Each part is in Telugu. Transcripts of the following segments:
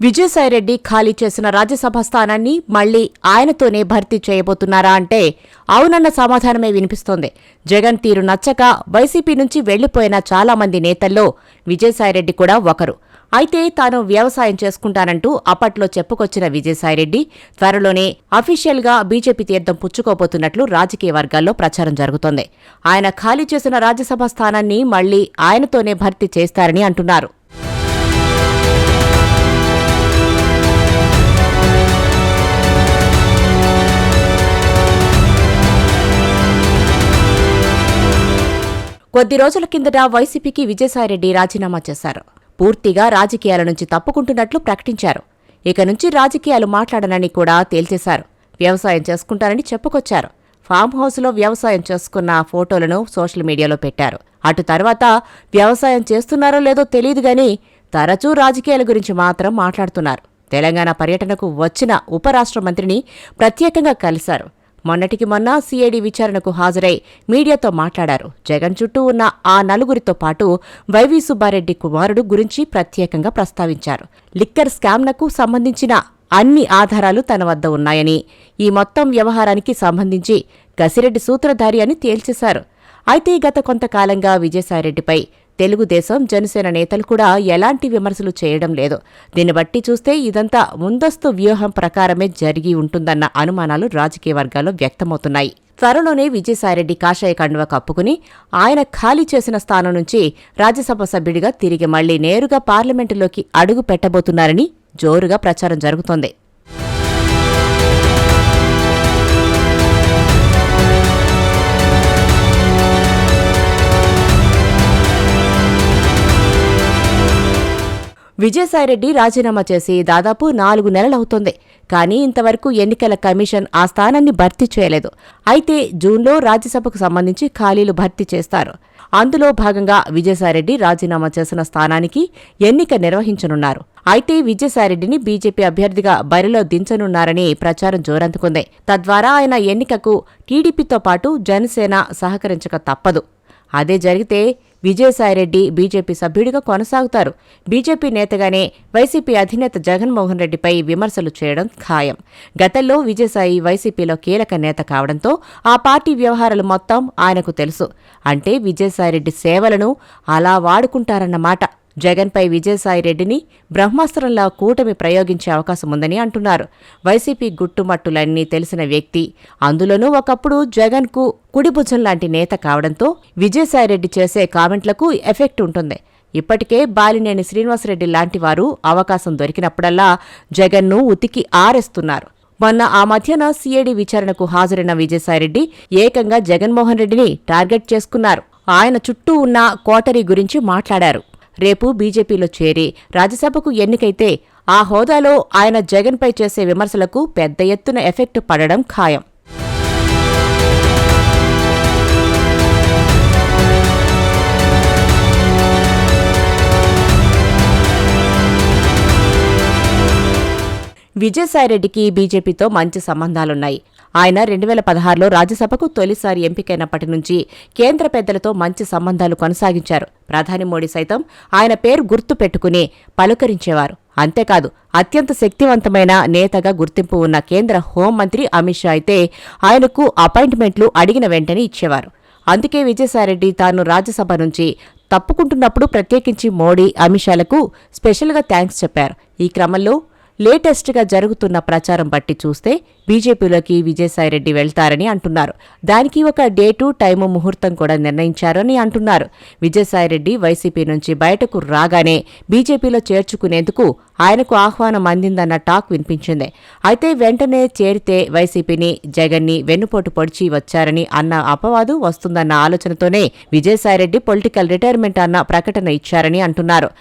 విజయసాయిరెడ్డి ఖాళీ చేసిన రాజ్యసభ స్థానాన్ని మళ్లీ ఆయనతోనే భర్తీ చేయబోతున్నారా అంటే అవునన్న సమాధానమే వినిపిస్తోంది. జగన్ తీరు నచ్చక వైసీపీ నుంచి వెళ్లిపోయిన చాలామంది నేతల్లో విజయసాయిరెడ్డి కూడా ఒకరు. అయితే తాను వ్యవసాయం చేసుకుంటానంటూ అప్పట్లో చెప్పుకొచ్చిన విజయసాయిరెడ్డి త్వరలోనే అఫీషియల్గా బీజేపీ తీర్థం పుచ్చుకోబోతున్నట్లు రాజకీయ వర్గాల్లో ప్రచారం జరుగుతోంది. ఆయన ఖాళీ చేసిన రాజ్యసభ స్థానాన్ని మళ్లీ ఆయనతోనే భర్తీ చేస్తారని అంటున్నారు. కొద్ది రోజుల కిందట వైసీపీకి విజయసాయిరెడ్డి రాజీనామా చేశారు. పూర్తిగా రాజకీయాల నుంచి తప్పుకుంటున్నట్లు ప్రకటించారు. ఇక నుంచి రాజకీయాలు మాట్లాడనని కూడా తేల్చేశారు. వ్యవసాయం చేసుకుంటారని చెప్పుకొచ్చారు. ఫామ్ హౌస్లో వ్యవసాయం చేసుకున్న ఫోటోలను సోషల్ మీడియాలో పెట్టారు. అటు తర్వాత వ్యవసాయం చేస్తున్నారో లేదో తెలియదుగాని తరచూ రాజకీయాల గురించి మాత్రం మాట్లాడుతున్నారు. తెలంగాణ పర్యటనకు వచ్చిన ఉపరాష్ట్ర మంత్రిని ప్రత్యేకంగా కలిశారు. మొన్నటికి మొన్న సీఐడీ విచారణకు హాజరై మీడియాతో మాట్లాడారు. జగన్ చుట్టూ ఉన్న ఆ నలుగురితో పాటు వైవీ సుబ్బారెడ్డి కుమారుడు గురించి ప్రత్యేకంగా ప్రస్తావించారు. లిక్కర్ స్కామ్లకు సంబంధించిన అన్ని ఆధారాలు తన వద్ద ఉన్నాయని, ఈ మొత్తం వ్యవహారానికి సంబంధించి గసిరెడ్డి సూత్రధారి అని తేల్చేశారు. అయితే గత కొంతకాలంగా విజయసాయిరెడ్డిపై తెలుగుదేశం, జనసేన నేతలు కూడా ఎలాంటి విమర్శలు చేయడం లేదు. దీన్ని బట్టి చూస్తే ఇదంతా ముందస్తు వ్యూహం ప్రకారమే జరిగి ఉంటుందన్న అనుమానాలు రాజకీయ వర్గాల్లో వ్యక్తమవుతున్నాయి. త్వరలోనే విజయసాయిరెడ్డి కాషాయ కండువా కప్పుకుని ఆయన ఖాళీ చేసిన స్థానం నుంచి రాజ్యసభ సభ్యుడిగా తిరిగి మళ్లీ నేరుగా పార్లమెంటులోకి అడుగు పెట్టబోతున్నారని జోరుగా ప్రచారం జరుగుతోంది. విజయసాయిరెడ్డి రాజీనామా చేసి దాదాపు 4 నెలలవుతోంది. కానీ ఇంతవరకు ఎన్నికల కమిషన్ ఆ స్థానాన్ని భర్తీ చేయలేదు. అయితే జూన్లో రాజ్యసభకు సంబంధించి ఖాళీలు భర్తీ చేస్తారు. అందులో భాగంగా విజయసాయిరెడ్డి రాజీనామా చేసిన స్థానానికి ఎన్నిక నిర్వహించనున్నారు. అయితే విజయసాయిరెడ్డిని బీజేపీ అభ్యర్థిగా బరిలో దించనున్నారని ప్రచారం జోరందుకుంది. తద్వారా ఆయన ఎన్నికకు టీడీపీతో పాటు జనసేన సహకరించక తప్పదు. అదే జరిగితే విజయసాయిరెడ్డి బీజేపీ సభ్యుడిగా కొనసాగుతారు. బీజేపీ నేతగానే వైసీపీ అధినేత జగన్మోహన్ రెడ్డిపై విమర్శలు చేయడం ఖాయం. గతంలో విజయసాయి వైసీపీలో కీలక నేత కావడంతో ఆ పార్టీ వ్యవహారాలు మొత్తం ఆయనకు తెలుసు. అంటే విజయసాయిరెడ్డి సేవలను అలా వాడుకుంటారన్నమాట. జగన్పై విజయసాయిరెడ్డిని బ్రహ్మాస్త్రంలా కూటమి ప్రయోగించే అవకాశముందని అంటున్నారు. వైసీపీ గుట్టుమట్టులన్నీ తెలిసిన వ్యక్తి, అందులోనూ ఒకప్పుడు జగన్కు కుడిభుజం లాంటి నేత కావడంతో విజయసాయిరెడ్డి చేసే కామెంట్లకు ఎఫెక్ట్ ఉంటుంది. ఇప్పటికే బాలినేని శ్రీనివాసరెడ్డి లాంటివారు అవకాశం దొరికినప్పుడల్లా జగన్ను ఉతికి ఆరేస్తున్నారు. మొన్న ఆ మధ్యన సీఐడీ విచారణకు హాజరైన విజయసాయిరెడ్డి ఏకంగా జగన్మోహన్ రెడ్డిని టార్గెట్ చేసుకున్నారు. ఆయన చుట్టూ ఉన్న కోటరీ గురించి మాట్లాడారు. రేపు బీజేపీలో చేరి రాజ్యసభకు ఎన్నికైతే ఆ హోదాలో ఆయన జగన్పై చేసే విమర్శలకు పెద్ద ఎత్తున ఎఫెక్ట్ పడడం ఖాయం. విజయసాయిరెడ్డికి బీజేపీతో మంచి సంబంధాలున్నాయి. ఆయన 2016లో రాజ్యసభకు తొలిసారి ఎంపికైనప్పటి నుంచి కేంద్ర పెద్దలతో మంచి సంబంధాలు కొనసాగించారు. ప్రధాని మోడీ సైతం ఆయన పేరు గుర్తు పెట్టుకుని పలుకరించేవారు. అంతేకాదు అత్యంత శక్తివంతమైన నేతగా గుర్తింపు ఉన్న కేంద్ర హోంమంత్రి అమిత్ షా అయితే ఆయనకు అపాయింట్మెంట్లు అడిగిన వెంటనే ఇచ్చేవారు. అందుకే విజయసాయిరెడ్డి తాను రాజ్యసభ నుంచి తప్పుకుంటున్నప్పుడు ప్రత్యేకించి మోడీ, అమిత్ షాలకు స్పెషల్గా థ్యాంక్స్ చెప్పారు. ఈ క్రమంలో లేటెస్ట్గా జరుగుతున్న ప్రచారం బట్టి చూస్తే బీజేపీలోకి విజయసాయిరెడ్డి వెళ్తారని అంటున్నారు. దానికి ఒక డేటు, టైము, ముహూర్తం కూడా నిర్ణయించారని అంటున్నారు. విజయసాయిరెడ్డి వైసీపీ నుంచి బయటకు రాగానే బీజేపీలో చేర్చుకునేందుకు ఆయనకు ఆహ్వానం అందిందన్న టాక్ వినిపించింది. అయితే వెంటనే చేరితే వైసీపీని, జగన్ని వెన్నుపోటు పొడిచి వచ్చారని అన్న అపవాదు వస్తుందన్న ఆలోచనతోనే విజయసాయిరెడ్డి పొలిటికల్ రిటైర్మెంట్ అన్న ప్రకటన ఇచ్చారని అంటున్నారు.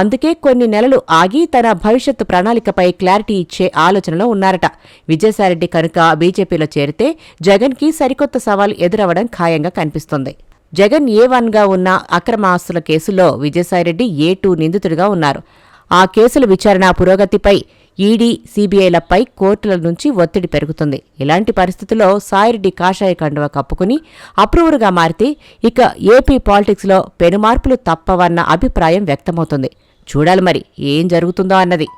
అందుకే కొన్ని నెలలు ఆగి తన భవిష్యత్తు ప్రణాళికపై క్లారిటీ ఇచ్చే ఆలోచనలో ఉన్నారట. విజయసాయిరెడ్డి కనుక బీజేపీలో చేరితే జగన్కి సరికొత్త సవాల్ ఎదురవడం ఖాయంగా కనిపిస్తోంది. జగన్ A1గా ఉన్న అక్రమ ఆస్తుల కేసులో విజయసాయిరెడ్డి A2 నిందితుడిగా ఉన్నారు. ఆ కేసుల విచారణ పురోగతిపై ఈడీ, సీబీఐలపై కోర్టుల నుంచి ఒత్తిడి పెరుగుతుంది. ఇలాంటి పరిస్థితుల్లో సాయిరెడ్డి కాషాయ కండువా కప్పుకుని అప్రూవర్గా మారితే ఇక ఏపీ పాలిటిక్స్లో పెనుమార్పులు తప్పవన్న అభిప్రాయం వ్యక్తమవుతుంది. చూడాలి మరి ఏం జరుగుతుందో అన్నది.